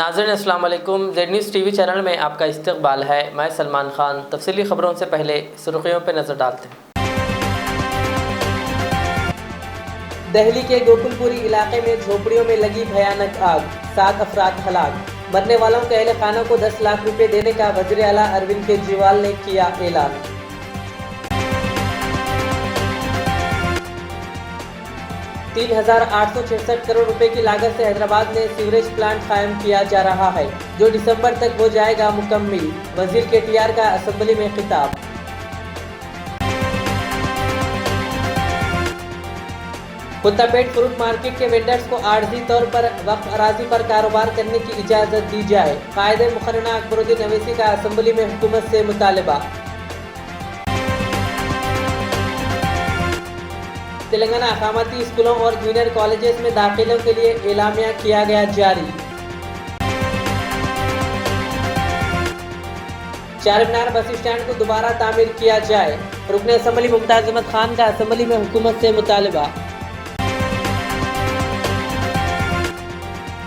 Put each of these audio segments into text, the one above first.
नाज़रीन अस्सलाम वालेकुम। ज़ेड न्यूज़ टीवी चैनल में आपका इस्तकबाल है। मैं सलमान खान। तफसीली खबरों से पहले सुर्खियों पर नज़र डालते हैं। दिल्ली के गोकुलपुरी इलाके में झोपड़ियों में लगी भयानक आग, 7 अफराद हलाक। मरने वालों के अहले खानों को 10 लाख रुपए देने का वज़ीर आला अरविंद केजरीवाल ने किया ऐलान। $3,866 करोड़ रुपए की लागत से हैदराबाद में सीवरेज प्लांट कायम किया जा रहा है, जो दिसंबर तक हो जाएगा मुकम्मिल। वजीर केटीआर का असेंबली में खिताब। कुत्तापेट फ्रूट मार्केट के वेंडर्स को आर्जी तौर पर वक्फ अराजी पर कारोबार करने की इजाजत दी जाए। कायदे मुकर्रना अकबरुद्दीन अवैसी का असेंबली में हुकूमत से मुतालबा। तेलंगाना अकामती स्कूलों और जूनियर कॉलेजेस में दाखिलों के लिए एलामिया किया गया जारी। चारमीनार बस स्टैंड को दोबारा तामीर किया जाए। रुकन असेंबली मुमताज अहमद खान का असेंबली में हुकूमत से मुतालबा।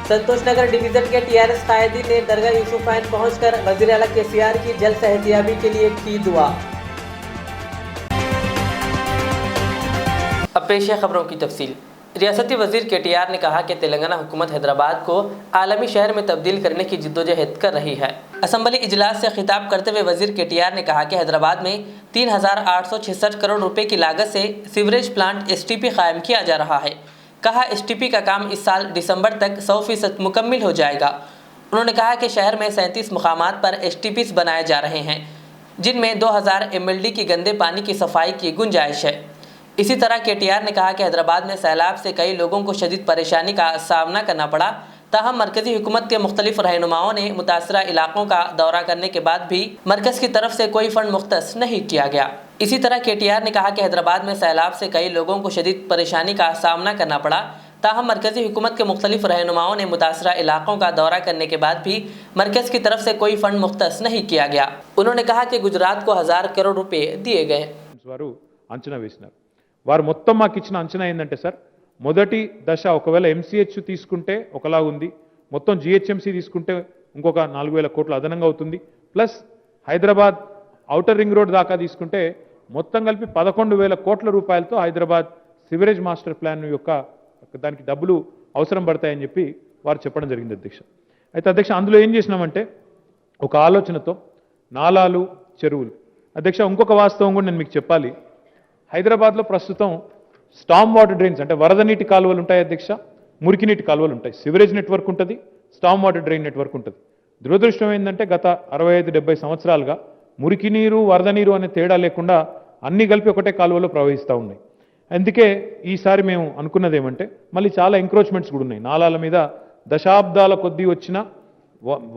संतोष नगर डिवीजन के टीआरएस कायदी ने दरगाह यूसुफैन पहुंचकर वज़ीर आला केसीआर की जल्द सेहतियाबी के लिए की दुआ। अब पेश है खबरों की तफसील। रियासती वज़ीर केटीआर ने कहा कि तेलंगाना हुकूमत हैदराबाद को आलमी शहर में तब्दील करने की जिद्दोजहद कर रही है। असेंबली इजलास से खिताब करते हुए वज़ीर केटीआर ने कहा कि हैदराबाद में 3,866 करोड़ रुपए की लागत से सीवरेज प्लांट एसटीपी कायम किया जा रहा है। कहा एसटीपी का काम इस साल दिसंबर तक 100% मुकम्मिल हो जाएगा। उन्होंने कहा कि शहर में 37 मुकामात पर एसटीपीज बनाए जा रहे हैं, जिनमें 2000 MLD की गंदे पानी की सफाई की गुंजाइश है। इसी तरह केटीआर ने कहा कि हैदराबाद में सैलाब से कई लोगों को शदीद परेशानी का सामना करना पड़ा, ताहम मरकजी हुकूमत के मुख्तलिफ रहनुमाओं ने मुतासरा इलाकों का दौरा करने के बाद भी मरकज़ की तरफ से कोई फंड मुख्तस नहीं किया गया। इसी तरह केटीआर ने कहा कि हैदराबाद में सैलाब से कई लोगों को शदीद परेशानी का सामना करना पड़ा, ताहम मरकजी हुकूमत के मुख्तलिफ रहनुमाओं ने मुतासरा इलाकों का दौरा करने के बाद भी मरकज़ की तरफ से कोई फंड मुख्तस नहीं किया गया। उन्होंने कहा कि गुजरात को 1000 करोड़ रुपए दिए गए। వారు మొత్తం మాకు ఇచ్చిన అంచనా ఏంటంటే సార్, మొదటి దశ ఒకవేళ ఎంసీహెచ్ తీసుకుంటే ఒకలా ఉంది, మొత్తం జిహెచ్ఎంసీ తీసుకుంటే ఇంకొక 4,000 కోట్లు అదనంగా అవుతుంది, plus Hyderabad outer ring road దాకా తీసుకుంటే మొత్తం కలిపి 11,000 కోట్ల రూపాయలతో హైదరాబాద్ సివరేజ్ మాస్టర్ ప్లాన్ యొక్క దానికి డబ్బులు అవసరం పడతాయని చెప్పి వారు చెప్పడం జరిగింది అధ్యక్ష. అయితే అధ్యక్ష అందులో ఏం చేసినామంటే ఒక ఆలోచనతో నాలాలు చెరువులు అధ్యక్ష, ఇంకొక వాస్తవం కూడా నేను మీకు చెప్పాలి. హైదరాబాద్లో ప్రస్తుతం స్టామ్ వాటర్ డ్రైన్స్ అంటే వరద నీటి కాలువలు ఉంటాయి అధ్యక్ష, మురికి నీటి కాలువలు ఉంటాయి, సివరేజ్ నెట్వర్క్ ఉంటుంది, స్టామ్ వాటర్ డ్రైన్ నెట్వర్క్ ఉంటుంది. దురదృష్టం ఏంటంటే గత 65-70 సంవత్సరాలుగా మురికి నీరు వరద నీరు అనే తేడా లేకుండా అన్ని కలిపి ఒకటే కాలువలో ప్రవహిస్తూ ఉన్నాయి. అందుకే ఈసారి మేము అనుకున్నది ఏమంటే మళ్ళీ చాలా ఎంక్రోచ్మెంట్స్ కూడా ఉన్నాయి. నాలాల మీద దశాబ్దాల కొద్దీ వచ్చిన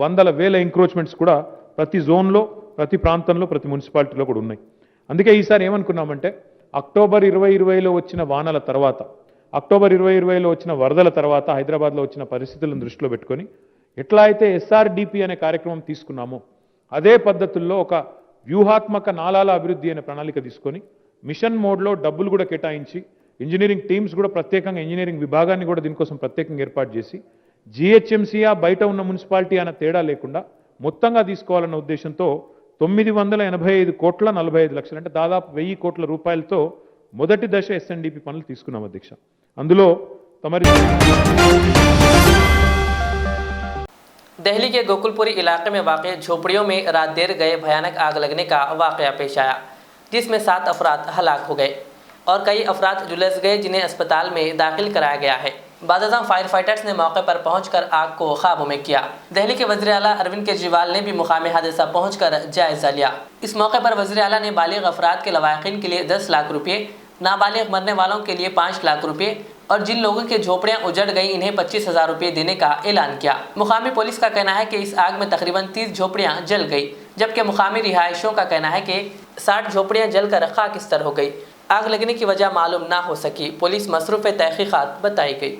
వందల వేల ఎంక్రోచ్మెంట్స్ కూడా ప్రతి జోన్లో, ప్రతి ప్రాంతంలో, ప్రతి మున్సిపాలిటీలో కూడా ఉన్నాయి. అందుకే ఈసారి ఏమనుకున్నామంటే అక్టోబర్ 2020లో వచ్చిన వానల తర్వాత, అక్టోబర్ 2020లో వచ్చిన వరదల తర్వాత హైదరాబాద్లో వచ్చిన పరిస్థితులను దృష్టిలో పెట్టుకొని ఎట్లా అయితే SRDP అనే కార్యక్రమం తీసుకున్నామో అదే పద్ధతుల్లో ఒక వ్యూహాత్మక నాలాల అభివృద్ధి అనే ప్రణాళిక తీసుకొని మిషన్ మోడ్లో డబ్బులు కూడా కేటాయించి ఇంజనీరింగ్ టీమ్స్ కూడా ప్రత్యేకంగా ఇంజనీరింగ్ విభాగాన్ని కూడా దీనికోసం ప్రత్యేకంగా ఏర్పాటు చేసి జిహెచ్ఎంసీయా బయట ఉన్న మున్సిపాలిటీ అనే తేడా లేకుండా మొత్తంగా తీసుకోవాలన్న ఉద్దేశంతో 985 కోట్ల 45 లక్షలు అంటే దాదాపు 1000 కోట్ల రూపాయలతో మొదటి దశ SNDP పనులు తీసుకున్నాం అధ్యక్ష. అందులో తమరి दिल्ली के गोकुलपुरी इलाके में वाक़ झोपड़ियों में रात देर गए भयानक आग लगने का वाक़या पेश आया, जिसमें 7 अफराद हलाक हो गए और कई अफराद झुलस गए, जिन्हें अस्पताल में दाखिल कराया गया है। बादशाह फायर फाइटर्स ने मौके पर पहुंचकर आग को काबू में किया। दिल्ली के वज़ीर आला अरविंद केजरीवाल ने भी मुकामी हादसा पहुंचकर जायजा लिया। इस मौके पर वज़ीर आला ने बालिग अफराद के लवाहिकीन के लिए 10 लाख रुपये, नाबालिग मरने वालों के लिए 5 लाख रुपये और जिन लोगों की झोपड़ियां उजड़ गई इन्हें 25,000 रुपये देने का ऐलान किया। मुकामी पुलिस का कहना है कि इस आग में तकरीबन 30 झोपड़ियां जल गई, जबकि मुकामी रिहायशों का कहना है कि 60 झोपड़ियां जलकर खाकिस्तर हो गई। आग लगने की वजह मालूम ना हो सकी। पुलिस मसरूफ़ तहकीकात बताई गई।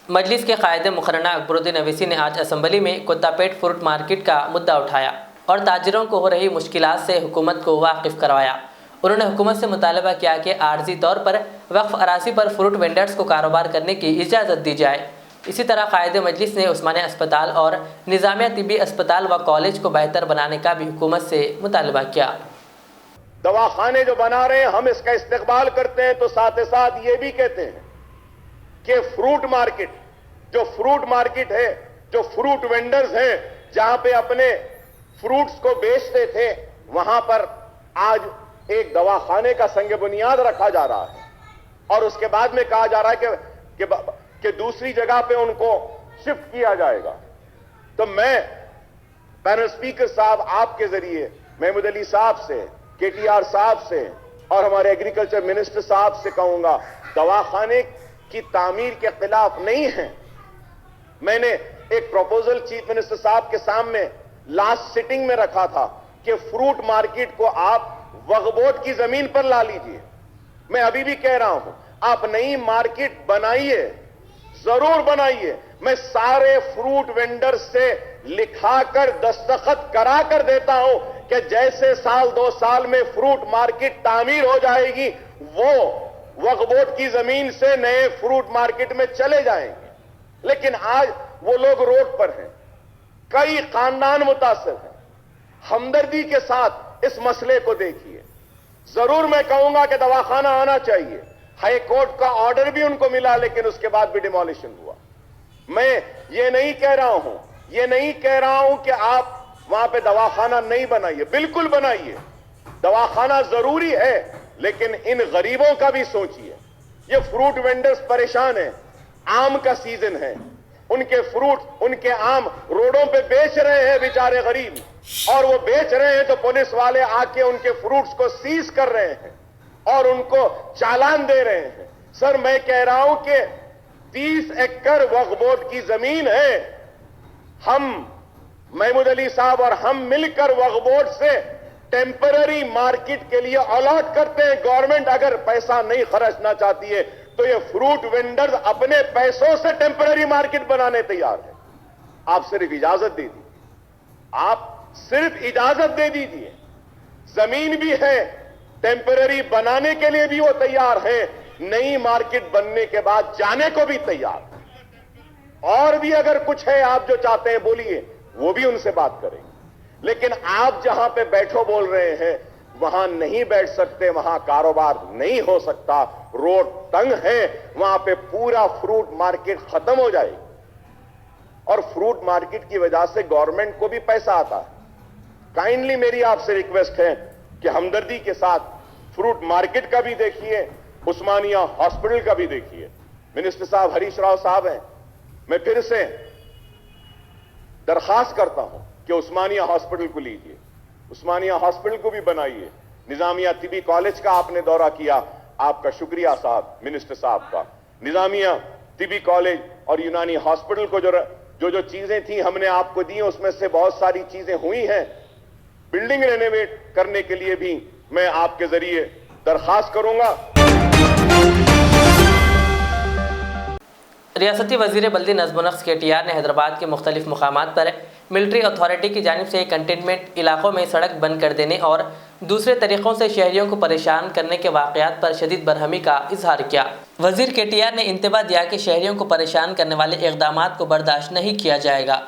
मजलिस के कायदे मुकर्रना अकबरुद्दीन अवैसी ने आज असेंबली में कुत्तापेट फ्रूट मार्केट का मुद्दा उठाया और ताजिरों को हो रही मुश्किलात से हुकूमत को वाकिफ़ करवाया। उन्होंने हुकूमत से मुतालबा किया कि आर्जी तौर पर वक्फ अराजी पर फ्रूट वेंडर्स को कारोबार करने की इजाज़त दी जाए। इसी तरह कायदे मजलिस ने उस्मानिया अस्पताल और निज़ामिया तिब्बी अस्पताल व कॉलेज को बेहतर बनाने का भी हुकूमत से मुतालबा किया। दवाखाने जो बना रहे हैं हम इसका इस्तेकबाल करते हैं, तो साथ ही साथ ये भी कहते हैं कि फ्रूट मार्केट है, जो फ्रूट वेंडर्स हैं, जहां पे अपने फ्रूट्स को बेचते थे, वहां पर आज एक दवाखाने का संग बुनियाद रखा जा रहा है और उसके बाद में कहा जा रहा है कि दूसरी जगह पे उनको शिफ्ट किया जाएगा। तो मैं पैनल स्पीकर साहब आपके जरिए महमूद अली साहब से, केटीआर साहब से और हमारे एग्रीकल्चर मिनिस्टर साहब से कहूंगा, दवाखाने की तामीर के खिलाफ नहीं है। मैंने एक प्रपोजल चीफ मिनिस्टर साहब के सामने लास्ट सिटिंग में रखा था कि फ्रूट मार्केट को आप वक्फ बोर्ड की जमीन पर ला लीजिए। मैं अभी भी कह रहा हूं, आप नई मार्केट बनाइए, जरूर बनाइए। मैं सारे फ्रूट वेंडर से लिखाकर दस्तखत करा कर देता हूं कि जैसे साल 2 साल में फ्रूट मार्केट तामीर हो जाएगी, वो वक्फ बोर्ड की जमीन से नए फ्रूट मार्केट में चले जाएंगे। लेकिन आज वो लोग रोड पर हैं, कई खानदान मुतासिर हैं। हमदर्दी के साथ इस मसले को देखिए। जरूर मैं कहूंगा कि दवाखाना आना चाहिए। हाई कोर्ट का ऑर्डर भी उनको मिला, लेकिन उसके बाद भी डिमोलिशन हुआ। मैं ये नहीं कह रहा हूं कि आप वहां पे दवाखाना नहीं बनाइए, बिल्कुल बनाइए, दवाखाना जरूरी है, लेकिन इन गरीबों का भी सोचिए। ये फ्रूट वेंडर्स परेशान हैं, आम का सीजन है, उनके फ्रूट, उनके आम रोडों पे बेच रहे हैं बेचारे गरीब, और वो बेच रहे हैं तो पुलिस वाले आके उनके फ्रूट्स को सीज कर रहे हैं और उनको चालान दे रहे हैं। सर, मैं कह रहा हूं कि 30 एकड़ वक्फ बोर्ड की जमीन है, हम महमूद अली साहब और हम मिलकर वक्फ बोर्ड से टेम्पररी मार्केट के लिए अलॉट करते हैं। गवर्नमेंट अगर पैसा नहीं खर्चना चाहती है तो ये फ्रूट वेंडर्स अपने पैसों से टेम्पररी मार्केट बनाने तैयार है। आप सिर्फ इजाजत दे दीजिए, आप सिर्फ इजाजत दे दीजिए। जमीन भी है, टेम्पररी बनाने के लिए भी वो तैयार है, नई मार्केट बनने के बाद जाने को भी तैयार है। और भी अगर कुछ है आप जो चाहते हैं बोलिए, वो भी उनसे बात करेंगे। लेकिन आप जहां पे बैठो बोल रहे हैं, वहां नहीं बैठ सकते, वहां कारोबार नहीं हो सकता, रोड तंग है, वहां पे पूरा फ्रूट मार्केट खत्म हो जाएगी। और फ्रूट मार्केट की वजह से गवर्नमेंट को भी पैसा आता है। काइंडली मेरी आपसे रिक्वेस्ट है कि हमदर्दी के साथ फ्रूट मार्केट का भी देखिए, उस्मानिया हॉस्पिटल का भी देखिए। मिनिस्टर साहब हरीश राव साहब हैं, मैं फिर से दरखास्त करता हूं कि उस्मानिया हॉस्पिटल को लीजिए, उस्मानिया हॉस्पिटल को भी बनाइए। निजामिया तिब्बी कॉलेज का आपने दौरा किया, आपका शुक्रिया साहब, मिनिस्टर साहब का। निजामिया तिब्बी कॉलेज और यूनानी हॉस्पिटल को जो चीजें थी हमने आपको दी, उसमें से बहुत सारी चीजें हुई हैं। बिल्डिंग रेनोवेट करने के लिए भी मैं आपके जरिए दरखास्त करूंगा। रियासती वजीर बल्दी नज़्म-ओ-नक्श केटीआर ने हैदराबाद के मुख्तलिफ मुकामात पर मिलिट्री अथॉरिटी की जानिब से कंटेनमेंट इलाकों में सड़क बंद कर देने और दूसरे तरीक़ों से शहरियों को परेशान करने के वाक़यात पर शदीद बरहमी का इजहार किया। वज़ीर केटीआर ने इंतबाह दिया कि शहरियों को परेशान करने वाले इक़दामात को बर्दाश्त नहीं किया जाएगा।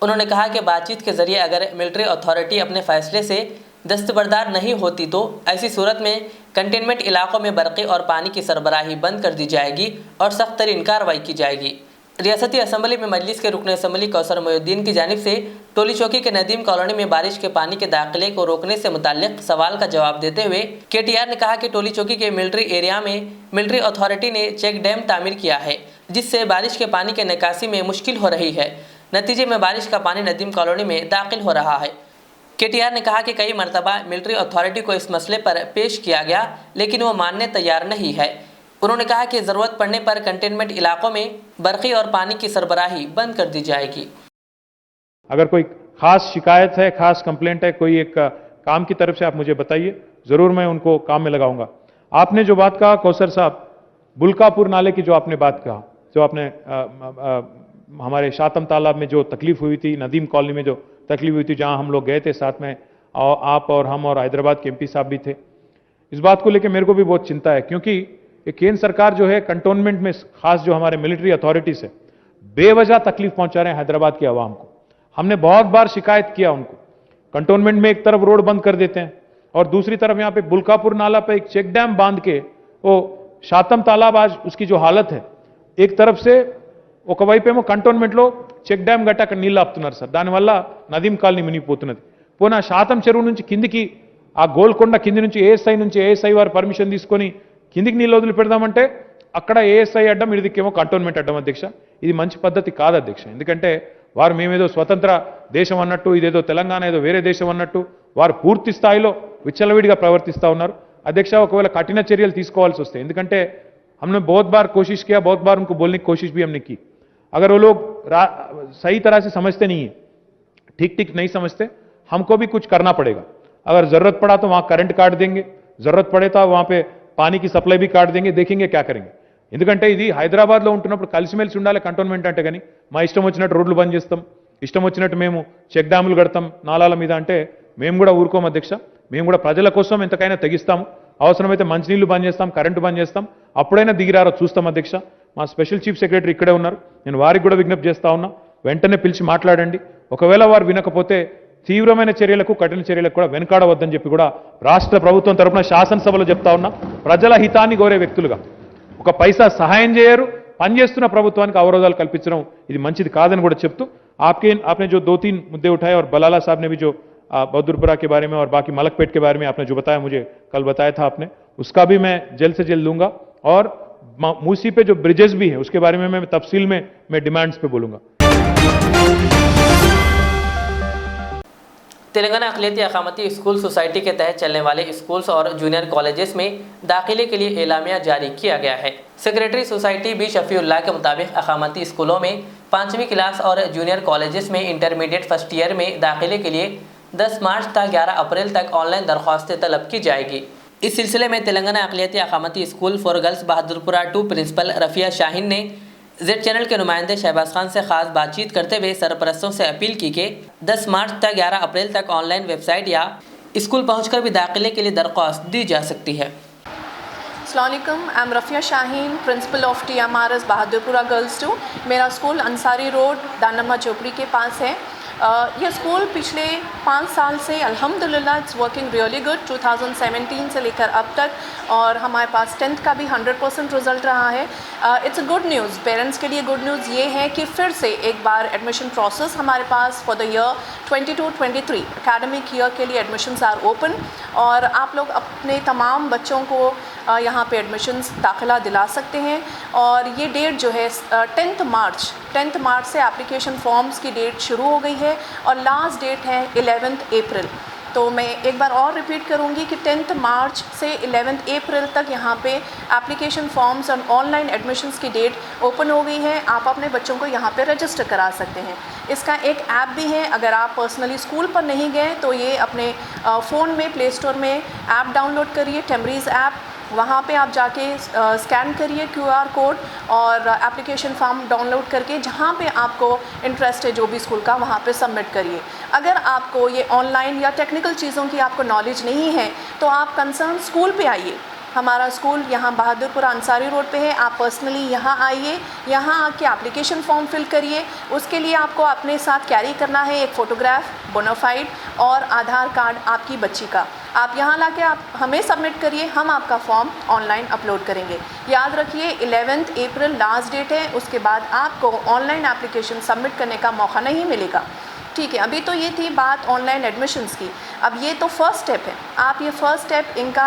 उन्होंने कहा कि बातचीत के ज़रिए अगर मिलिट्री अथॉरिटी अपने फ़ैसले से दस्तबरदार नहीं होती तो ऐसी सूरत में कंटेनमेंट इलाकों में बरक़ी और पानी की सरबराही बंद कर दी जाएगी और सख्त तरीन कार्रवाई की जाएगी। रियासती असम्बली में मजलिस के रुकन असम्बली कौसर मोहिउद्दीन की जानिब से टोली चौकी के नदीम कॉलोनी में बारिश के पानी के दाखिले को रोकने से मुताल्लिक़ सवाल का जवाब देते हुए केटीआर ने कहा कि टोली चौकी के मिलिट्री एरिया में मिलिट्री अथॉरिटी ने चेक डैम तामीर किया है, जिससे बारिश के पानी के निकासी में मुश्किल हो रही है। नतीजे में बारिश का पानी नदीम कॉलोनी में दाखिल हो रहा है। केटीआर ने कहा कि कई मरतबा मिलिट्री अथॉरिटी को इस मसले पर पेश किया गया, लेकिन वो मानने तैयार नहीं है। उन्होंने कहा कि ज़रूरत पड़ने पर कंटेनमेंट इलाकों में बरक़ी और पानी की सरबराही बंद कर दी जाएगी। अगर कोई खास शिकायत है, खास कंप्लेंट है, कोई एक काम की तरफ से आप मुझे बताइए, ज़रूर मैं उनको काम में लगाऊंगा। आपने जो बात कहा कौसर साहब, बुल्कापुर नाले की जो आपने बात कहा, जो आपने हमारे शातम तालाब में जो तकलीफ हुई थी, नदीम कॉलोनी में जो तकलीफ हुई थी, जहां हम लोग गए थे साथ में, और आप और हम और हैदराबाद के एमपी साहब भी थे। इस बात को लेकर मेरे को भी बहुत चिंता है, क्योंकि ये केंद्र सरकार जो है कंटोनमेंट में, खास जो हमारे मिलिट्री अथॉरिटीज है, बेवजह तकलीफ पहुंचा रहे हैं हैदराबाद की आवाम को। हमने बहुत बार शिकायत किया उनको। कंटोनमेंट में एक तरफ रोड बंद कर देते हैं और दूसरी तरफ यहां पे बुल्कापुर नाला पे एक चेक डैम बांध के, वो शातम तालाब आज उसकी जो हालत है, एक तरफ से ఒక వైపేమో కంటోన్మెంట్లో చెక్ డ్యామ్ గట్ట అక్కడ నీళ్ళు ఆపుతున్నారు సార్. దానివల్ల నదీం కాలనీ మునిగిపోతున్నది. పోనా శాతం చెరువు నుంచి కిందికి ఆ గోల్కొండ కింది నుంచి ఏఎస్ఐ వారి పర్మిషన్ తీసుకొని కిందికి నీళ్ళు వదిలి పెడదామంటే అక్కడ ఏఎస్ఐ అడ్డం, ఇదికేమో కంటోన్మెంట్ అడ్డం అధ్యక్ష. ఇది మంచి పద్ధతి కాదు అధ్యక్ష. ఎందుకంటే వారు మేమేదో స్వతంత్ర దేశం అన్నట్టు, ఇదేదో తెలంగాణ ఏదో వేరే దేశం అన్నట్టు వారు పూర్తి స్థాయిలో విచ్చలవిడిగా ప్రవర్తిస్తూ ఉన్నారు అధ్యక్ష. ఒకవేళ కఠిన చర్యలు తీసుకోవాల్సి వస్తాయి. ఎందుకంటే हमने बहुत बार कोशिश किया, बहुत बार उनको बोलने की कोशिश भी हमने की. अगर वो लोग सही तरह से समझते नहीं है, ठीक नहीं समझते, हमको भी कुछ करना पड़ेगा. अगर जरूरत पड़ा तो वहां करंट काट देंगे, जरूरत पड़े तो वहां पे पानी की सप्लाई भी काट देंगे, देखेंगे क्या करेंगे. ఎందుకంటే ఇది హైదరాబాద్లో ఉంటున్నప్పుడు కలిసిమెలిసి ఉండాలి కంటోన్మెంట్ అంటే. కానీ మా ఇష్టం వచ్చినట్టు రోడ్లు బంద్ చేస్తాం, ఇష్టం వచ్చినట్టు మేము చెక్ డ్యాములు కడతాం నాలాల మీద అంటే మేము కూడా ఊరుకోం అధ్యక్ష. మేము కూడా ప్రజల కోసం ఎంతకైనా తెగిస్తాము. అవసరమైతే మంచినీళ్లు బంద్ చేస్తాం, కరెంటు బంద్ చేస్తాం, అప్పుడైనా దిగిరారో చూస్తాం అధ్యక్ష. మా స్పెషల్ చీఫ్ సెక్రటరీ ఇక్కడే ఉన్నారు, నేను వారికి కూడా విజ్ఞప్తి చేస్తా ఉన్నా, వెంటనే పిలిచి మాట్లాడండి. ఒకవేళ వారు వినకపోతే తీవ్రమైన చర్యలకు, కఠిన చర్యలకు కూడా వెనకాడవద్దని చెప్పి కూడా రాష్ట్ర ప్రభుత్వం తరపున శాసనసభలో చెప్తా ఉన్నా. ప్రజల హితాన్ని కోరే వ్యక్తులుగా ఒక పైసా సహాయం చేయరు, పనిచేస్తున్న ప్రభుత్వానికి అవరోధాలు కల్పించడం ఇది మంచిది కాదని కూడా చెప్తూ, आपने जो 2-3 मुद्दे उठाए और बलाला साहब ने भी जो बहादुरपुरा के बारे में और बाकी मलकपेट के बारे में आपने जो बताया, मुझे कल बताया था आपने, उसका भी मैं जल्द से जल्द लूंगा. और मूसी पे जो ब्रिजेस भी है उसके बारे में मैं तफसील में मैं डिमांड्स पे बोलूंगा. तेलंगाना अक़लियती अक़ामती स्कूल सोसाइटी के तहत चलने वाले स्कूल्स और जूनियर कॉलेजेस में दाखिले के लिए एलामिया जारी किया गया है. सेक्रेटरी सोसाइटी बी शफीउल्लाह के मुताबिक अक़ामती स्कूलों में 5वीं क्लास और जूनियर कॉलेजेस में इंटरमीडिएट फर्स्ट ईयर में दाखिले के लिए 10 मार्च तक 11 अप्रैल तक ऑनलाइन दरख्वास्तें तलब की जाएगी. इस सिलसिले में तेलंगाना अक़लियती अक़ामती school for girls Bahadurpura 2 principal Rafia Shaheen ने जेड चैनल के नुमाइंदे शहबाज खान से खास बातचीत करते हुए सरपरस्तों से अपील की कि 10 मार्च तक 11 अप्रैल तक ऑनलाइन वेबसाइट या स्कूल पहुंचकर भी दाखिले के लिए दरख्वास्त दी जा सकती है. अस्सलामुअलैकुम, I am Rafia Shaheen, principle of TMRS Bahadurpura girls 2. मेरा स्कूल अंसारी रोड दानमा चौपड़ी के पास है. यह स्कूल पिछले 5 साल से अल्हम्दुलिल्लाह इट्स वर्किंग रियली गुड, 2017 से लेकर अब तक, और हमारे पास 10th का भी 100% रिज़ल्ट रहा है. It's a good news, parents के लिए गुड न्यूज़ ये है कि फिर से एक बार एडमिशन प्रोसेस हमारे पास for the year 22-23 academic year के लिए एडमिशन्स आर ओपन, और आप लोग अपने तमाम बच्चों को यहाँ पे एडमिशन्स दाखिला दिला सकते हैं. और ये डेट जो है 10th मार्च से एप्लीकेशन फॉर्म्स की डेट शुरू हो गई है और लास्ट डेट है 11th अप्रैल. तो मैं एक बार और रिपीट करूंगी कि 10th मार्च से 11th अप्रैल तक यहाँ पे एप्लीकेशन फॉर्म्स और ऑनलाइन एडमिशन्स की डेट ओपन हो गई है. आप अपने बच्चों को यहाँ पे रजिस्टर करा सकते हैं. इसका एक ऐप भी है, अगर आप पर्सनली स्कूल पर नहीं गए तो ये अपने फ़ोन में प्ले स्टोर में ऐप डाउनलोड करिए, टेमरीज़ ऐप. वहाँ पे आप जाके स्कैन करिए QR कोड और एप्लीकेशन फॉर्म डाउनलोड करके जहाँ पे आपको इंटरेस्ट है जो भी स्कूल का, वहाँ पे सबमिट करिए. अगर आपको ये ऑनलाइन या टेक्निकल चीज़ों की आपको नॉलेज नहीं है तो आप कंसर्न स्कूल पे आइए. हमारा स्कूल यहाँ बहादुरपुरा अंसारी रोड पे है. आप पर्सनली यहाँ आइए, यहाँ आके एप्लीकेशन फॉर्म फिल करिए. उसके लिए आपको अपने साथ कैरी करना है एक फ़ोटोग्राफ, बोनाफाइड और आधार कार्ड आपकी बच्ची का. आप यहाँ लाके आप हमें सबमिट करिए, हम आपका फॉर्म ऑनलाइन अपलोड करेंगे. याद रखिए 11th अप्रैल लास्ट डेट है, उसके बाद आपको ऑनलाइन एप्लीकेशन सबमिट करने का मौका नहीं मिलेगा. ठीक है, अभी तो ये थी बात ऑनलाइन एडमिशन्स की. अब ये तो फर्स्ट स्टेप है. आप ये फर्स्ट स्टेप इनका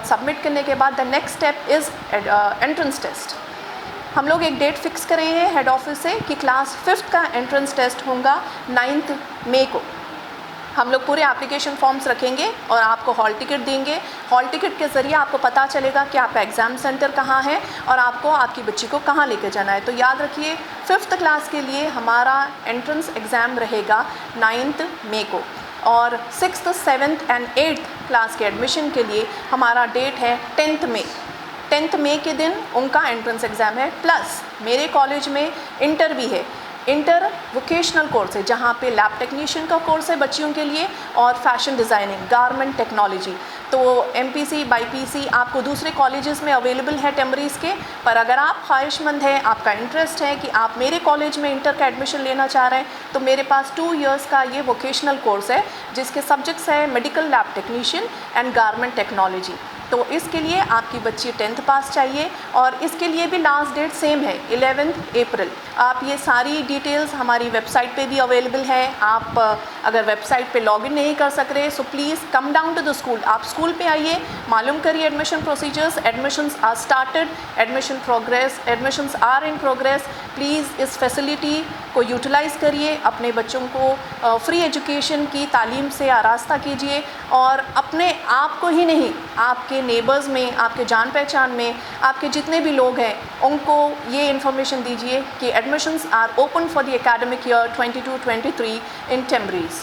सबमिट करने के बाद the next step is entrance test. हम लोग एक डेट फिक्स कर रहे हैं हेड ऑफिस से कि क्लास 5th का एंट्रेंस टेस्ट होगा 9th मई को. हम लोग पूरे एप्लीकेशन फॉर्म्स रखेंगे और आपको हॉल टिकट देंगे. हॉल टिकट के ज़रिए आपको पता चलेगा कि आपका एग्ज़ाम सेंटर कहाँ है और आपको आपकी बच्ची को कहाँ लेकर जाना है. तो याद रखिए 5th क्लास के लिए हमारा एंट्रेंस एग्ज़ाम रहेगा 9th मई को, और 6th, 7th and 8th class के एडमिशन के लिए हमारा डेट है 10th मई. 10th मई के दिन उनका एंट्रेंस एग्ज़ाम है. प्लस मेरे कॉलेज में इंटर भी है. इंटर वोकेशनल कोर्स है जहाँ पे लैब टेक्नीशियन का कोर्स है बच्चियों के लिए, और फैशन डिज़ाइनिंग, गारमेंट टेक्नोलॉजी। तो एमपीसी बाईपीसी आपको दूसरे कॉलेजेस में अवेलेबल है टेम्बरीज के, पर अगर आप ख्वाहिशमंद हैं, आपका इंटरेस्ट है कि आप मेरे कॉलेज में इंटर का एडमिशन लेना चाह रहे हैं, तो मेरे पास 2 इयर्स का ये वोकेशनल कोर्स है जिसके सब्जेक्ट्स है medical lab technician and garment technology. तो इसके लिए आपकी बच्ची 10th पास चाहिए, और इसके लिए भी लास्ट डेट सेम है 11 अप्रैल। आप ये सारी डिटेल्स हमारी वेबसाइट पे भी अवेलेबल है। आप अगर वेबसाइट पे लॉगिन नहीं कर सक रहे, so please come down to the school. आप स्कूल पे आइए, मालूम करिए admission procedures. Admissions are started, admissions are in progress. Please इस फैसिलिटी को यूटिलाइज़ करिए, अपने बच्चों को फ्री एजुकेशन की तालीम से आरास्ता कीजिए, और अपने आप को ही नहीं, आपके नेबर्स में, आपके जान पहचान में, आपके जितने भी लोग हैं उनको ये इन्फॉर्मेशन दीजिए कि admissions are open for the academic year 22-23 in टेम्बरीज।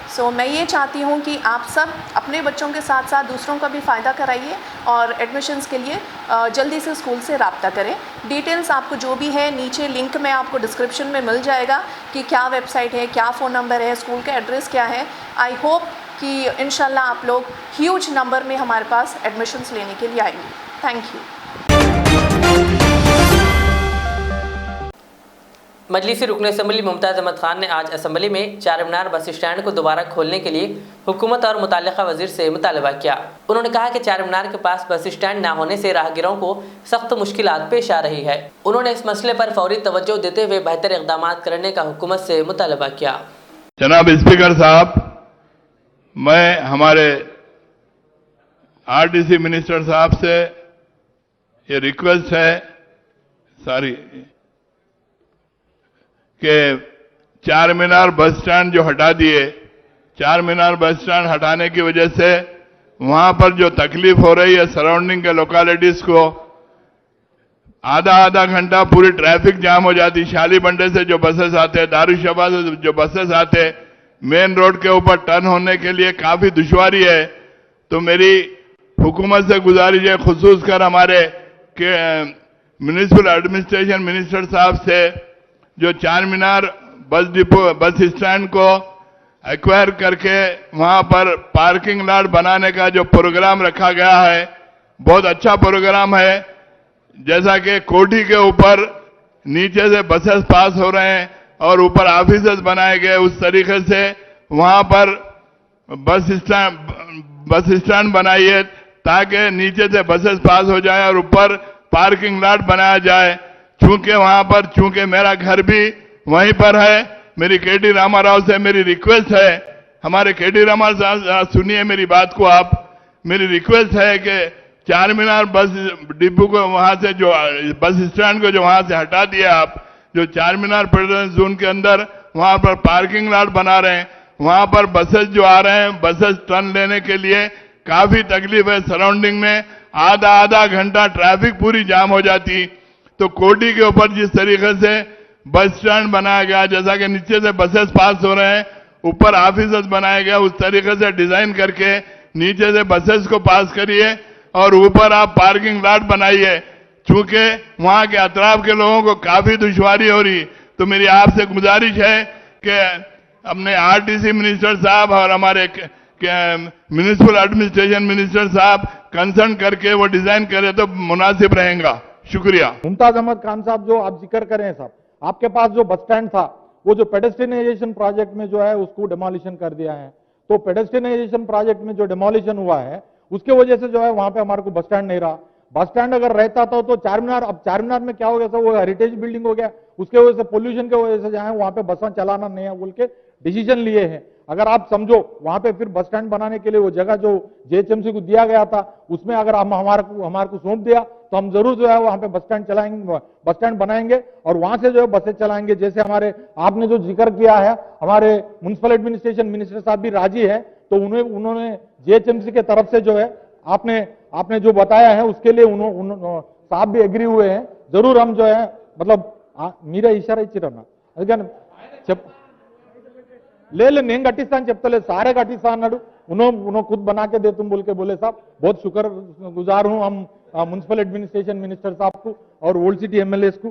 सो मैं ये चाहती हूँ कि आप सब अपने बच्चों के साथ साथ दूसरों का भी फ़ायदा कराइए, और एडमिशन्स के लिए जल्दी से स्कूल से रब्ता करें। डिटेल्स आपको जो भी है नीचे लिंक में आपको डिस्क्रिप्शन में मिल जाएगा कि क्या वेबसाइट है, क्या फ़ोन नंबर है, स्कूल का एड्रेस क्या है। आई होप कि इंशाल्लाह आप लोग ह्यूज नंबर में हमारे पास एडमिशन्स लेने के लिए आएंगे। Thank you. मजलिसी रुकन असम्बली मुमताज़ अहमद खान ने आज असम्बली में चारमीनार बस स्टैंड को दोबारा खोलने के लिए हुकूमत और मुताल्लिक़ा वज़ीर से मुतालबा किया। उन्होंने कहा कि चारमीनार के पास बस स्टैंड ना होने से राहगीरों को सख्त मुश्किलात पेश आ रही है। उन्होंने इस मसले पर फौरी तवज्जो देते हुए बेहतर इक़दाम करने का हुकूमत से मुतालबा किया। जनाब स्पीकर साहब, मैं हमारे आरटीसी मिनिस्टर साहब से ये रिक्वेस्ट है कि चारमीनार बस स्टैंड जो हटा दिए, चारमीनार बस स्टैंड हटाने की वजह से वहां पर जो तकलीफ हो रही है सराउंडिंग के लोकेलिटीज को, आधा घंटा पूरी ट्रैफिक जाम हो जाती। शाली बंडे से जो बसेस आते, दारुशबा से जो बसेस आते, मेन रोड के ऊपर टर्न होने के लिए काफी दुश्वारी है। तो मेरी हुकूमत से गुजारिश है, खुसूस कर हमारे म्युनिसिपल एडमिनिस्ट्रेशन मिनिस्टर साहब से, जो Charminar bus depot bus stand को एक्वायर करके वहां पर पार्किंग लॉट बनाने का जो प्रोग्राम रखा गया है, बहुत अच्छा प्रोग्राम है। जैसा कि कोठी के ऊपर नीचे से बसेस पास हो रहे हैं और ऊपर ऑफिसेस बनाए गए, उस तरीके से वहां पर बस स्टैंड बनाइए ताकि नीचे से बसेस पास हो जाए और ऊपर पार्किंग लॉट बनाया जाए। चूंकि मेरा घर भी वहीं पर है, मेरी केटी रामाराव से मेरी रिक्वेस्ट है, हमारे केटी रामाराव साहब सुनिए मेरी बात को आप, मेरी रिक्वेस्ट है कि चारमीनार बस डिपो को वहां से जो बस स्टैंड को जो वहां से हटा दिया आप, जो चारमीनार पर्यटन जोन के अंदर वहां पर पार्किंग लॉट बना रहे हैं, वहां पर बसेस जो आ रहे हैं, बसेस टर्न लेने के लिए काफी तकलीफ है। सराउंडिंग में आधा घंटा ट्रैफिक पूरी जाम हो जाती। तो कोटी के ऊपर जिस तरीके से बस स्टैंड बनाया गया, जैसा कि नीचे से बसेस पास हो रहे हैं, ऊपर ऑफिसेस बनाए गए, उस तरीके से डिजाइन करके नीचे से बसेस को पास करिए और ऊपर आप पार्किंग लॉट बनाइए। चूंकि वहां के अतराफ के लोगों को काफी दुश्वारी हो रही, तो मेरी आपसे गुजारिश है कि अपने आरटीसी मिनिस्टर साहब और हमारे म्युनिसिपल एडमिनिस्ट्रेशन मिनिस्टर साहब कंसर्न करके वो डिजाइन करे तो मुनासिब रहेगा। शुक्रिया। मुमताज अहमद खान साहब, जो आप जिक्र करें साहब, आपके पास जो बस स्टैंड था वो जो पेडेस्ट्रियनाइजेशन प्रोजेक्ट में जो है उसको डिमोलिशन कर दिया है। तो पेडेस्ट्रियनाइजेशन प्रोजेक्ट में जो डिमोलिशन हुआ है उसके वजह से जो है वहां पे हमारे को बस स्टैंड नहीं रहा। बस स्टैंड अगर रहता था तो चारमीनार, अब चारमीनार में क्या हो गया सर, वो हेरिटेज बिल्डिंग हो गया, उसके वजह से पोल्यूशन की वजह से जो है वहां पे बसें चलाना नहीं है बोल के डिसीजन लिए हैं। अगर आप समझो वहां पे फिर बस स्टैंड बनाने के लिए वो जगह जो जेएचएमसी को दिया गया था उसमें अगर हम हमारे को सौंप दिया तो हम जरूर जो है वहां पे बस स्टैंड बनाएंगे और वहां से जो है बसें चलाएंगे। जैसे हमारे आपने जो जिक्र किया है, हमारे म्युनिसिपल एडमिनिस्ट्रेशन मिनिस्टर साहब भी राजी है, तो उन्होंने जेएचएमसी के तरफ से जो है आपने जो बताया है उसके लिए साहब भी एग्री हुए हैं। जरूर हम जो है मतलब మీరే ఇషారా ఇచ్చిరన్న అందుకని ले నేను కట్టిస్తా అని చెప్తలే सारे కట్టిస్తా అన్నాడు। उन्होंने खुद बना के दे तुम बोल के बोले साहब, बहुत शुक्रगुजार हूं हम म्युनिसिपल एडमिनिस्ट्रेशन मिनिस्टर साहब को और ओल्ड सिटी एमएलए को।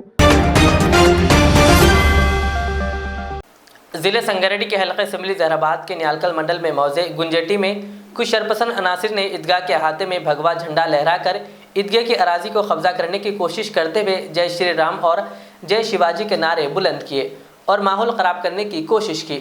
जिले संगारेड्डी के हल्का असम्बली जहराबाद के न्यालकल मंडल में मौजे गुंजेटी में कुछ शरपसंद अनासिर ने ईदगाह के अहाते में भगवा झंडा लहराकर ईदगाह की अराजी को कब्जा करने की कोशिश करते हुए जय श्री राम और जय शिवाजी के नारे बुलंद किए और माहौल ख़राब करने की कोशिश की,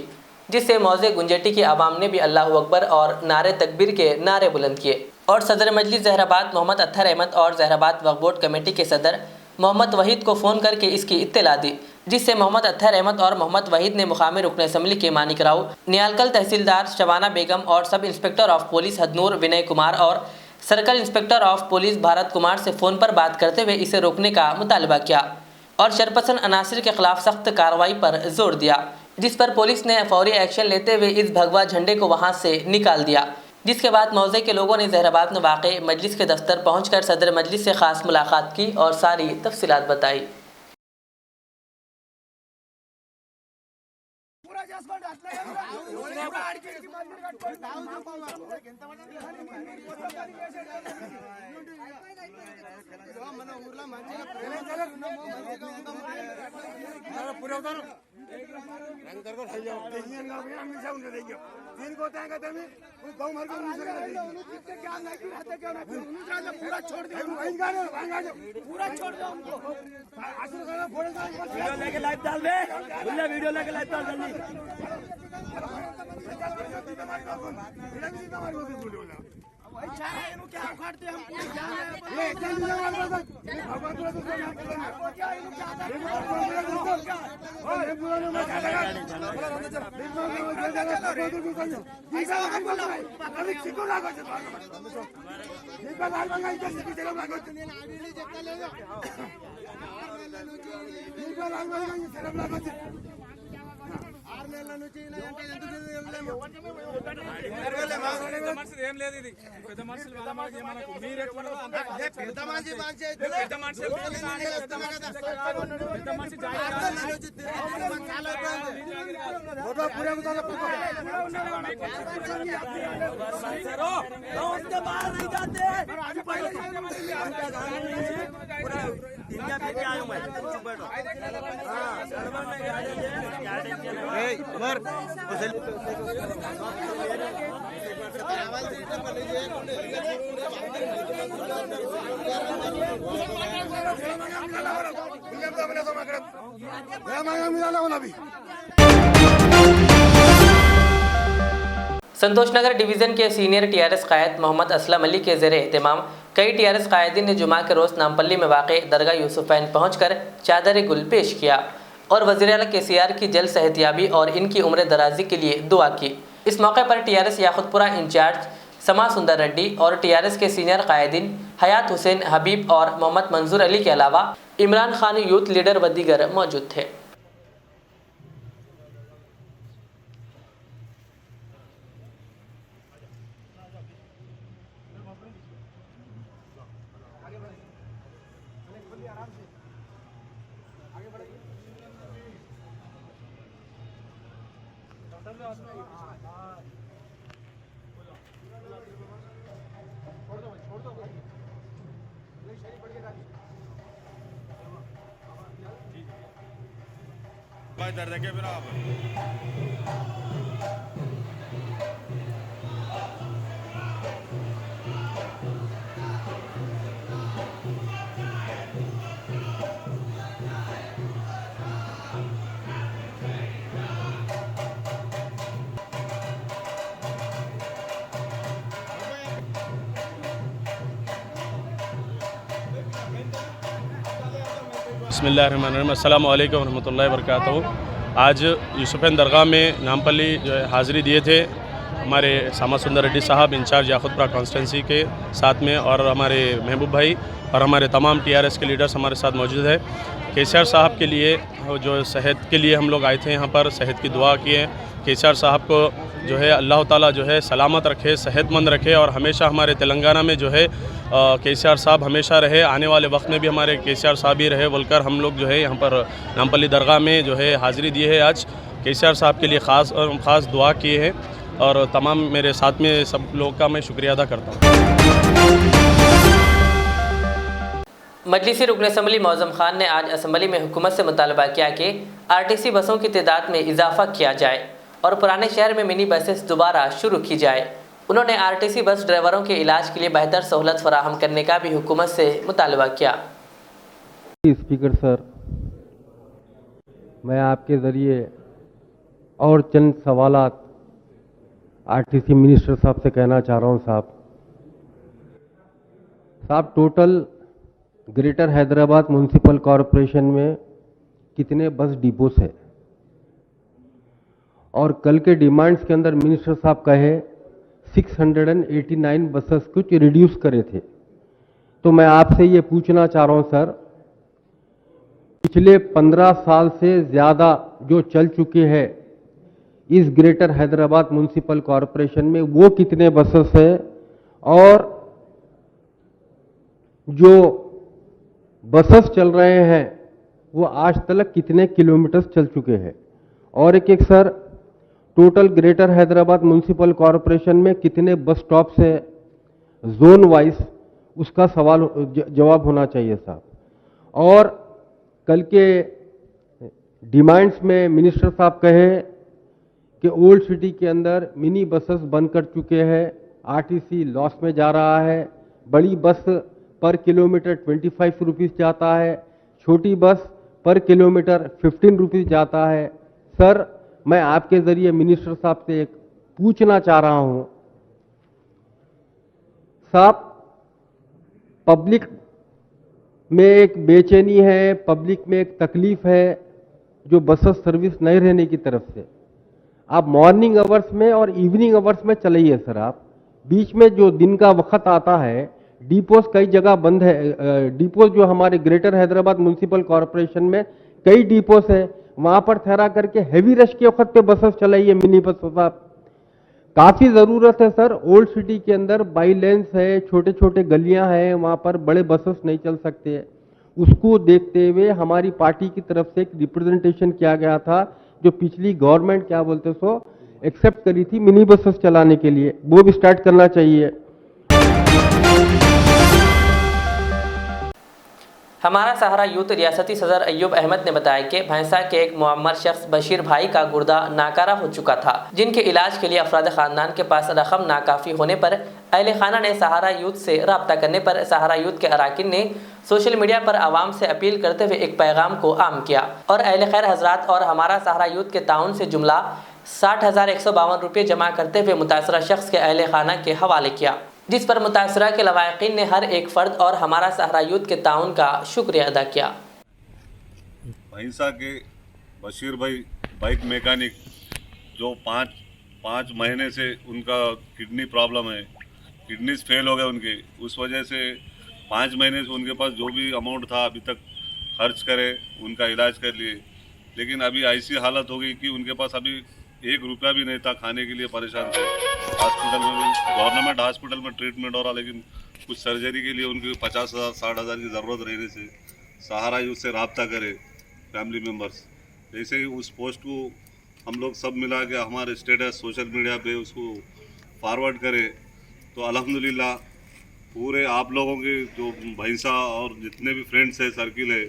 जिससे मौजे गुंजेटी की आवाम ने भी अल्लाह अकबर और नारे तकबीर के नारे बुलंद किए और सदर मजलिस जहराबाद मोहम्मद अत्तर अहमद और जहराबाद वक्फ बोर्ड कमेटी के सदर मोहम्मद वहीद को फ़ोन करके इसकी इत्तला दी, जिससे मोहम्मद अत्तर अहमद और मोहम्मद वहीद ने मुकामी रुकन असम्बली के मानिक राव, न्यालकल तहसीलदार शबाना बेगम और sub inspector of police हदनूर Vinay Kumar और circle inspector of police Bharat Kumar से फ़ोन पर बात करते हुए इसे रोकने का मुतालबा किया और शरपसंद अनासिर के खिलाफ सख्त कार्रवाई पर जोर दिया, जिस पर पुलिस ने फौरी एक्शन लेते हुए इस भगवा झंडे को वहां से निकाल दिया। जिसके बाद मौजे के लोगों ने जहराबाद में वाक़े मजलिस के दफ्तर पहुंचकर सदर मजलिस से ख़ास मुलाकात की और सारी तफसीलात बताई। वीडियो लेके लाइव डाल जल्दी। संतोषनगर डिवीज़न के सीनियर टीआरएस कायद मोहम्मद असलम अली के ज़ेरे एहतमाम कई टीआरएस कायदीन ने जुमा के रोज़ नामपल्ली में वाक़ दरगाह यूसुफैन पहुंचकर चादर गुल पेश किया और वज़ीर आला केसीआर की जल्द सेहतियाबी और इनकी उम्र दराजी के लिए दुआ की। इस मौके पर टीआरएस याकुतपुरा इंचार्ज समा सुंदर रेड्डी और टीआरएस के सीनियर कायदीन हयात हुसैन हबीब और मोहम्मद मंजूर अली के अलावा इमरान खान यूथ लीडर व दीगर मौजूद थे। दर्द के बिना बिस्मिल्लाहिर्रहमानिर्रहीम। अस्सलामु अलैकुम रहमतुल्लाहि व बरकातहू। आज यूसुफैन दरगाह में नामपल्ली जो है हाज़िरी दिए थे हमारे सामा सुंदर रेड्डी साहब इंचार्ज याकुतपुरा कॉन्स्टिट्यूंसी के साथ में, और हमारे महबूब भाई और हमारे तमाम टीआरएस के लीडर्स हमारे साथ मौजूद है। केसीआर साहब के लिए जो सेहत के लिए हम लोग आए थे, यहाँ पर सेहत की दुआ किए। केसीआर साहब को जो है अल्लाह ताला जो है सलामत रखे, सेहतमंद रखे और हमेशा हमारे तेलंगाना में जो है केसीआर साहब हमेशा रहे, आने वाले वक्त में भी हमारे केसीआर साहब ही रहे बोलकर हम लोग जो है यहाँ पर नामपल्ली दरगाह में जो है हाज़िरी दिए है। आज केसीआर साहब के लिए ख़ास दुआ किए हैं और तमाम मेरे साथ में सब लोग का मैं शुक्रिया अदा करता हूँ। मजलिसी रुकन असम्बली मौज़म खान ने आज असम्बली में हुकूमत से मुतालबा किया कि आरटीसी बसों की तादाद में इजाफा किया जाए और पुराने शहर में मिनी बसेस दोबारा शुरू की जाए। उन्होंने आरटीसी बस ड्राइवरों के इलाज के लिए बेहतर सहूलत फराहम करने का भी हुकूमत से मुतालबा किया। स्पीकर सर, मैं आपके ज़रिए और चंद सवालात आरटीसी मिनिस्टर साहब से कहना चाह रहा हूँ। साहब total greater Hyderabad municipal corporation में कितने बस डिपोस है? और कल के डिमांड्स के अंदर मिनिस्टर साहब कहे 689 बसेस कुछ रिड्यूस करे थे। तो मैं आपसे ये पूछना चाह रहा हूँ सर, पिछले 15 साल से ज़्यादा जो चल चुके हैं इस ग्रेटर हैदराबाद म्यूनसिपल कॉरपोरेशन में वो कितने बसेस है और जो बसेस चल रहे हैं वो आज तक कितने किलोमीटर्स चल चुके हैं? और एक sir, total greater Hyderabad municipal corporation में कितने बस स्टॉप्स है जोन वाइज, उसका सवाल जवाब होना चाहिए साहब। और कल के डिमांड्स में मिनिस्टर साहब कहे कि ओल्ड सिटी के अंदर मिनी बसेस बंद कर चुके हैं, आरटीसी लॉस में जा रहा है, बड़ी बस पर किलोमीटर 25 रुपीज़ जाता है, छोटी बस पर किलोमीटर 15 रुपीज़ जाता है। सर मैं आपके ज़रिए मिनिस्टर साहब से एक पूछना चाह रहा हूं, साहब पब्लिक में एक बेचैनी है, पब्लिक में एक तकलीफ है जो बसेस सर्विस नहीं रहने की तरफ से। आप मॉर्निंग आवर्स में और इवनिंग आवर्स में चलाइए सर। आप बीच में जो दिन का वक्त आता है डिपोज कई जगह बंद है। डिपोज जो हमारे ग्रेटर हैदराबाद म्यूनसिपल कॉरपोरेशन में कई डिपोज है, वहां पर ठहरा करके हैवी रश के वक्त पे बसेस चलाइए, मिनी बस साहब। काफी जरूरत है सर, ओल्ड सिटी के अंदर बाई लेन्स है, छोटे छोटे गलियां हैं, वहां पर बड़े बसेस नहीं चल सकते। उसको देखते हुए हमारी पार्टी की तरफ से एक रिप्रेजेंटेशन किया गया था जो पिछली गवर्नमेंट क्या बोलते सो एक्सेप्ट करी थी मिनी बसेस चलाने के लिए, वो भी स्टार्ट करना चाहिए। हमारा सहारा यूथ रियासती सदर अय्यूब अहमद ने बताया कि भैंसा के एक मुअम्मर शख्स बशीर भाई का गुर्दा नाकारा हो चुका था, जिनके इलाज के लिए अफराद खानदान के पास रकम नाकाफी होने पर अहले खाना ने सहारा यूथ से रब्ता करने पर सहारा यूथ के अराकीन ने सोशल मीडिया पर आवाम से अपील करते हुए एक पैगाम को आम किया और अहले खैर हजरात और हमारा सहारा यूथ के ताउन से जुमला 60,152 रुपये जमा करते हुए मुतासरा शख्स के अहले खाना के हवाले किया, जिस पर मुतासरा के लवाकिन ने हर एक फ़र्द और हमारा सहारा यूथ के ताउन का शुक्रिया अदा किया। भैंसा के बशीर भाई बाइक मैकेनिक जो पाँच महीने से उनका किडनी प्रॉब्लम है, किडनीज फेल हो गए उनके, उस वजह से 5 महीने से उनके पास जो भी अमाउंट था अभी तक खर्च करे उनका इलाज कर लिए, लेकिन अभी ऐसी हालत हो गई कि उनके पास अभी 1 रुपया भी नहीं था, खाने के लिए परेशान थे। हॉस्पिटल में भी, गवर्नमेंट हॉस्पिटल में ट्रीटमेंट हो रहा, लेकिन कुछ सर्जरी के लिए उनकी 50,000 60,000 की ज़रूरत रहने से सहारा यूथ से रब्ता करे फैमिली मेम्बर्स। जैसे ही उस पोस्ट को हम लोग सब मिला के हमारे स्टेटस सोशल मीडिया पे उसको फॉरवर्ड करें तो अल्हम्दुलिल्लाह पूरे आप लोगों के जो भैंसा और जितने भी फ्रेंड्स है, सर्किल है,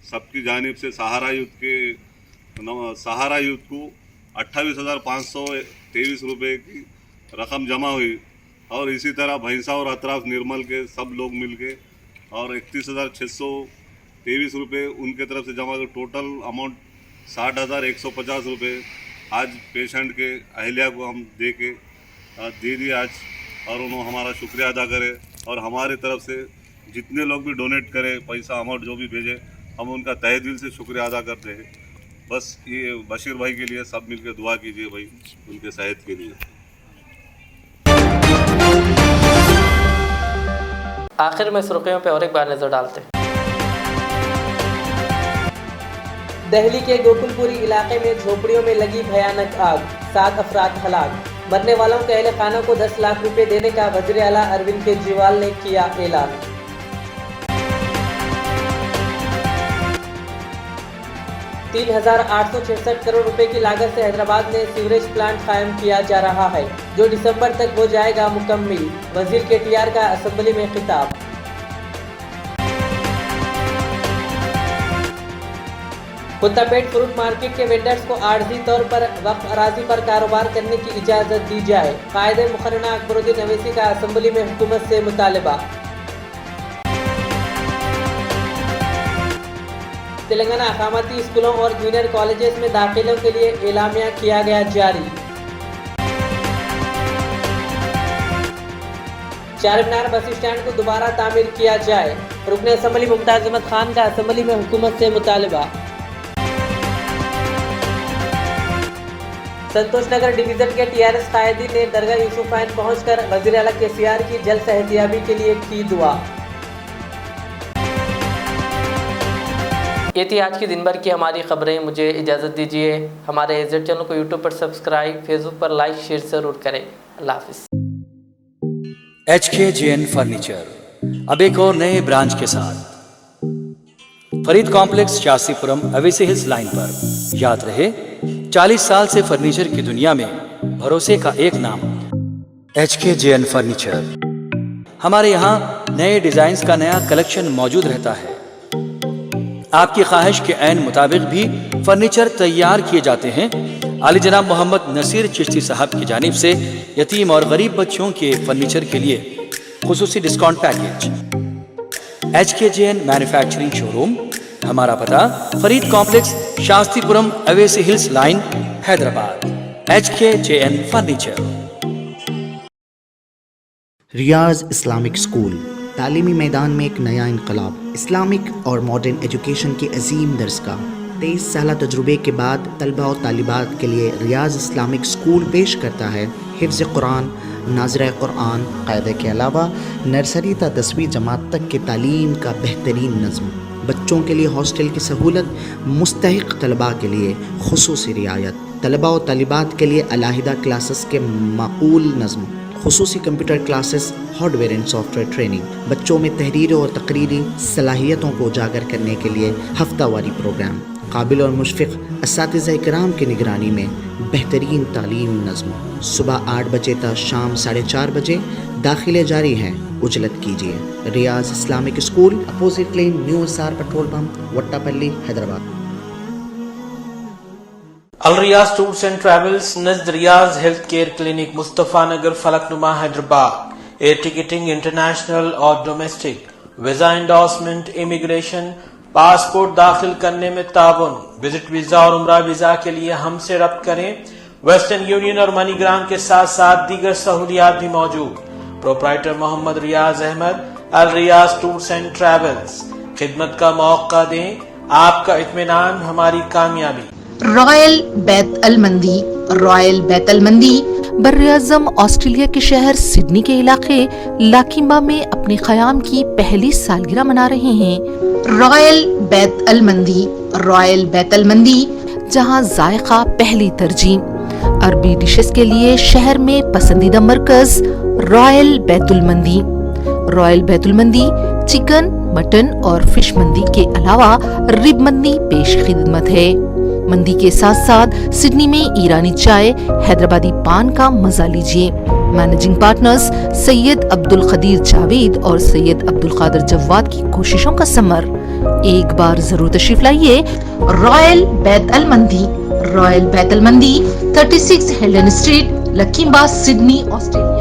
सबकी जानिब से सहारा यूथ को 28,523 रुपये की रकम जमा हुई और इसी तरह भैंसा और अतराफ निर्मल के सब लोग मिलके और 31,623 रुपये उनके तरफ से जमा कर टोटल अमाउंट 60,150 रुपये आज पेशेंट के अहलिया को हम दे दी आज, और उन्होंने हमारा शुक्रिया अदा करे और हमारी तरफ से जितने लोग भी डोनेट करें पैसा अमाउंट जो भी भेजे हम उनका तहे दिल से शुक्रिया अदा करते हैं। बस ये बशीर भाई के लिए सब मिलकर दुआ कीजिए भाई, उनके सेहत के लिए। आखिर में सुर्खियों पे और एक बार नजर डालते हैं। दिल्ली के गोकुलपुरी इलाके में झोपड़ियों में लगी भयानक आग, 7 अफराद हलाक। मरने वालों के अहले खाना को 10 लाख रुपए देने का वज़ीर आला अरविंद केजरीवाल ने किया ऐलान। $3,866 करोड़ रुपए की लागत से हैदराबाद में सीवरेज प्लांट कायम किया जा रहा है, जो दिसंबर तक हो जाएगा मुकम्मिल। वजीर केटीआर का असेंबली में खिताब। कुत्तापेट फ्रूट मार्केट के वेंडर्स को आर्जी तौर पर वक्फ अराजी पर कारोबार करने की इजाज़त दी जाए। कायदे मुकर्रना अकबरुद्दीन अवैसी का असम्बली में हुकूमत से मुतालबा। तेलंगाना अकामती स्कूलों और जूनियर कॉलेजेस में दाखिलों के लिए एलामिया किया गया जारी। चारमीनार बस स्टैंड को दोबारा तामीर किया जाए। रुकन असम्बली मुमताज अहमद खान का असम्बली में हुकूमत से मुतालबा। संतोष नगर डिवीजन के टीआरएस कायदी ने दरगाह यूसुफैन पहुंचकर वज़ीर आला केसीआर की जल्द सेहतियाबी के लिए की दुआ। ये थी आज की दिन भर की हमारी खबरें। मुझे इजाज़त दीजिए। हमारे एजेड चैनल को यूट्यूब पर सब्सक्राइब, फेसबुक पर लाइक शेयर ज़रूर करें। अल्लाह हाफिज़। HKJN फर्नीचर अब एक और नए ब्रांच के साथ Farid complex Shastripuram Owaisi hills line पर। याद रहे, 40 साल से फर्नीचर की दुनिया में भरोसे का एक नाम HKJN फर्नीचर। हमारे यहाँ नए डिजाइन का नया कलेक्शन मौजूद रहता है। आपकी ख्वाहिश के ऐन मुताबिक भी फर्नीचर तैयार किए जाते हैं। आली जनाब मोहम्मद नसीर चिश्ती साहब की जानिब से यतीम और गरीब बच्चों के फर्नीचर के लिए खुसूसी discount package. HKJN manufacturing showroom, हमारा पता Farid complex Shastripuram Owaisi hills line Hyderabad. HKJN furniture. Riyaz Islamic school तालीमी मैदान में एक नया इनकलाब। इस्लामिक और मॉडर्न एजुकेशन की अजीम दरसगाह। 23 साल तजुर्बे के बाद तलबा और तालिबात के लिए रियाज इस्लामिक स्कूल पेश करता है हिफ्ज़ कुरान, नाज़िरा कुरान कायदे के अलावा नर्सरी ता 10वीं जमात तक की तालीम का बेहतरीन नज़्म। बच्चों के लिए हॉस्टल की सहूलत, मुस्तहिक़ तलबा के लिए खुसूसी रियायत, तलबा और तालिबात के लिए अलहदा क्लासेस के माकूल नज़्म, खुसूसी computer classes, hardware and software training. बच्चों में तहरीरी और तकरीरी सलाहियतों को उजागर करने के लिए हफ्तावारी प्रोग्राम। काबिल और मुशफ़िक़ असातिज़ा इकराम की निगरानी में बेहतरीन तालीम नज़्म। सुबह 8 बजे तक शाम 4:30 बजे दाखिले जारी हैं। उजलत कीजिए। Riyaz Islamic school, opposite lane, new SR petrol pump, Vattepally, Hyderabad. Al Riyaz tours and travels नज़द Riyaz health care clinic, Mustafa Nagar, Falaknuma, Hyderabad. Air ticketing international और domestic, visa endorsement, immigration, passport दाखिल करने में ताउन, विजिट वीजा और उम्रा वीजा के लिए हमसे रब्त करें। वेस्टर्न यूनियन और मनीग्राम के साथ साथ दीगर सहूलियात भी मौजूद। Proprietor Mohammad Riyaz Ahmed, Al Riyaz tours and travels. खिदमत का मौका दें, आपका इत्मीनान हमारी कामयाबी। रॉयल बैत अल मंदी। रॉयल बैत अल मंदी बर्र-ए-आज़म ऑस्ट्रेलिया के शहर सिडनी के इलाके लाकिम्बा में अपने क़याम की पहली सालगिरह मना रहे हैं। रॉयल बैत अल मंदी। रॉयल बैत अल मंदी, जहां जायका पहली तरजीह। अरबी डिशेस के लिए शहर में पसंदीदा मरकज रॉयल बैतुल मंदी। रॉयल बैतुल मंदी चिकन, मटन और फिश मंदी के अलावा रिब मंदी पेश खिदमत है। मंदी के साथ साथ सिडनी में ईरानी चाय, हैदराबादी पान का मजा लीजिए। मैनेजिंग पार्टनर्स सैयद अब्दुल खदीर जावेद और सैयद अब्दुल कादिर जवाद की कोशिशों का समर। एक बार जरूर तशरीफ लाइए। रॉयल बैत अल मंदी। रॉयल बैत अल मंदी, 36 हेल्डन स्ट्रीट, लकीम्बा, सिडनी, ऑस्ट्रेलिया।